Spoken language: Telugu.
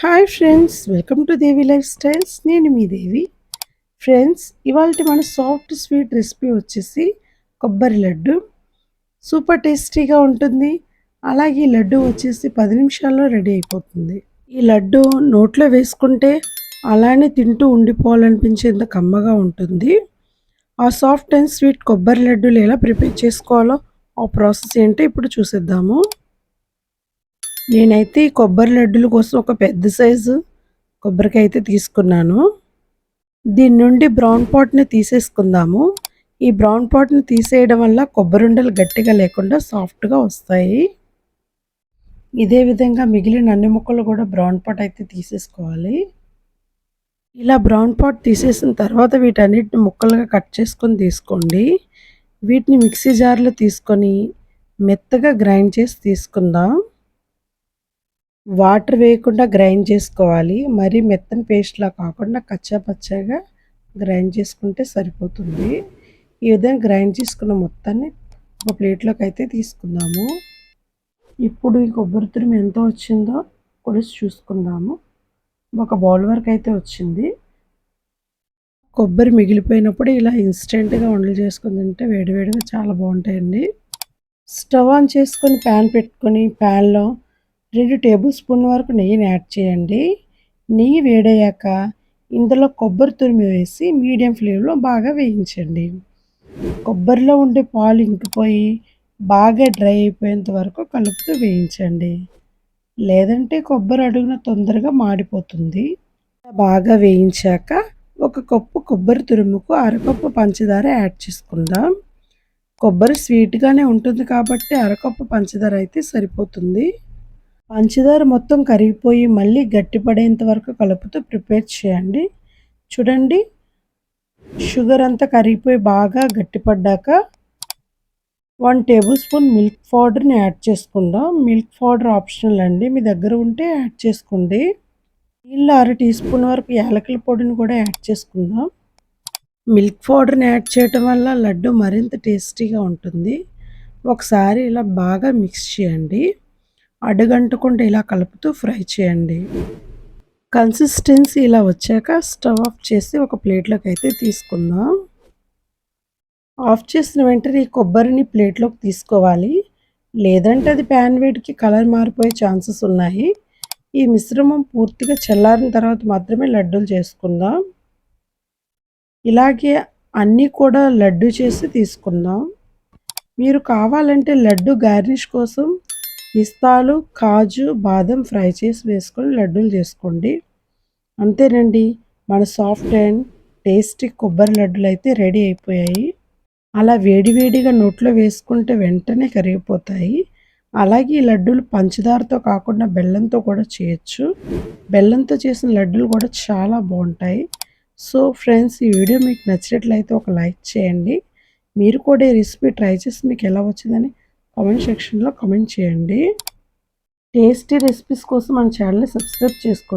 Hi friends, welcome to Devi life styles. నేను మీ దేవి. ఫ్రెండ్స్, ఇవాళ మన సాఫ్ట్ స్వీట్ రెసిపీ వచ్చేసి కొబ్బరి లడ్డు. సూపర్ టేస్టీగా ఉంటుంది. అలాగే ఈ లడ్డు వచ్చేసి 10 నిమిషాల్లో రెడీ అయిపోతుంది. ఈ లడ్డు నోట్లో వేసుకుంటే అలానే తింటూ ఉండిపోవాలనిపించేంత కమ్మగా ఉంటుంది. ఆ సాఫ్ట్ అండ్ స్వీట్ కొబ్బరి లడ్డూలు ఎలా ప్రిపేర్ చేసుకోవాలో ఆ ప్రాసెస్ ఏంటో ఇప్పుడు చూసేద్దాము. నేనైతే ఈ కొబ్బరి లడ్డుల కోసం ఒక పెద్ద సైజు కొబ్బరికాయ అయితే తీసుకున్నాను. దీని నుండి బ్రౌన్ పాట్ని తీసేసుకుందాము. ఈ బ్రౌన్ పాట్ని తీసేయడం వల్ల కొబ్బరి ఉండలు గట్టిగా లేకుండా సాఫ్ట్గా వస్తాయి. ఇదే విధంగా మిగిలిన అన్ని ముక్కలు కూడా బ్రౌన్ పాట్ అయితే తీసేసుకోవాలి. ఇలా బ్రౌన్ పాట్ తీసేసిన తర్వాత వీటన్నిటిని ముక్కలుగా కట్ చేసుకొని తీసుకోండి. వీటిని మిక్సీ జార్లో తీసుకొని మెత్తగా గ్రైండ్ చేసి తీసుకుందాం. వాటర్ వేయకుండా గ్రైండ్ చేసుకోవాలి. మరీ మెత్తని పేస్ట్లా కాకుండా కచ్చా పచ్చాగా గ్రైండ్ చేసుకుంటే సరిపోతుంది. ఈ విధంగా గ్రైండ్ చేసుకున్న మొత్తాన్ని ఒక ప్లేట్లోకి అయితే తీసుకుందాము. ఇప్పుడు ఈ కొబ్బరి తురుము ఎంత వచ్చిందో కొలిసి చూసుకుందాము. ఒక బౌల్ వరకు అయితే వచ్చింది. కొబ్బరి మిగిలిపోయినప్పుడు ఇలా ఇన్స్టెంట్గా వంటలు చేసుకుని తింటే వేడివేడిగా చాలా బాగుంటాయండి. స్టవ్ ఆన్ చేసుకొని ప్యాన్ పెట్టుకొని ప్యాన్లో 2 టేబుల్ స్పూన్ల వరకు నెయ్యిని యాడ్ చేయండి. నెయ్యి వేడయ్యాక ఇందులో కొబ్బరి తురిమి వేసి మీడియం ఫ్లేమ్లో బాగా వేయించండి. కొబ్బరిలో ఉండే పాలు ఇంకిపోయి బాగా డ్రై అయిపోయేంత వరకు కలుపుతూ వేయించండి. లేదంటే కొబ్బరి అడుగున తొందరగా మాడిపోతుంది. బాగా వేయించాక ఒక కప్పు కొబ్బరి తురుముకు అరకప్పు పంచదార యాడ్ చేసుకుందాం. కొబ్బరి స్వీట్గానే ఉంటుంది కాబట్టి అరకప్పు పంచదార అయితే సరిపోతుంది. పంచదార మొత్తం కరిగిపోయి మళ్ళీ గట్టిపడేంత వరకు కలుపుతూ ప్రిపేర్ చేయండి. చూడండి, షుగర్ అంతా కరిగిపోయి బాగా గట్టిపడ్డాక 1 టేబుల్ స్పూన్ మిల్క్ పౌడర్ని యాడ్ చేసుకుందాం. మిల్క్ పౌడర్ ఆప్షనల్ అండి, మీ దగ్గర ఉంటే యాడ్ చేసుకోండి. దీనిలో 1/2 టీ స్పూన్ వరకు యాలకుల పొడిని కూడా యాడ్ చేసుకుందాం. మిల్క్ పౌడర్ని యాడ్ చేయటం వల్ల లడ్డు మరింత టేస్టీగా ఉంటుంది. ఒకసారి ఇలా బాగా మిక్స్ చేయండి. అడుగంటకుండా ఇలా కలుపుతూ ఫ్రై చేయండి. కన్సిస్టెన్సీ ఇలా వచ్చాక స్టవ్ ఆఫ్ చేసి ఒక ప్లేట్లోకి అయితే తీసుకుందాం. ఆఫ్ చేసిన వెంటనే ఈ కొబ్బరిని ప్లేట్లోకి తీసుకోవాలి. లేదంటే అది ప్యాన్ వేడికి కలర్ మారిపోయే ఛాన్సెస్ ఉన్నాయి. ఈ మిశ్రమం పూర్తిగా చల్లారిన తర్వాత మాత్రమే లడ్డూలు చేసుకుందాం. ఇలాగే అన్నీ కూడా లడ్డు చేసి తీసుకుందాం. మీరు కావాలంటే లడ్డు గార్నిష్ కోసం పిస్తాలు, కాజు, బాదం ఫ్రై చేసి వేసుకొని లడ్డూలు చేసుకోండి. అంతేనండి, మన సాఫ్ట్ అండ్ టేస్టీ కొబ్బరి లడ్డూలు అయితే రెడీ అయిపోయాయి. అలా వేడివేడిగా నోట్లో వేసుకుంటే వెంటనే కరిగిపోతాయి. అలాగే ఈ లడ్డూలు పంచదారతో కాకుండా బెల్లంతో కూడా చేయొచ్చు. బెల్లంతో చేసిన లడ్డూలు కూడా చాలా బాగుంటాయి. సో ఫ్రెండ్స్, ఈ వీడియో మీకు నచ్చినట్లయితే ఒక లైక్ చేయండి. మీరు కూడా ఈ రెసిపీ ట్రై చేసి మీకు ఎలా వచ్చిందని కామెంట్ సెక్షన్లో కామెంట్ చేయండి. టేస్టీ రెసిపీస్ కోసం మన ఛానల్ని సబ్స్క్రైబ్ చేసుకోండి.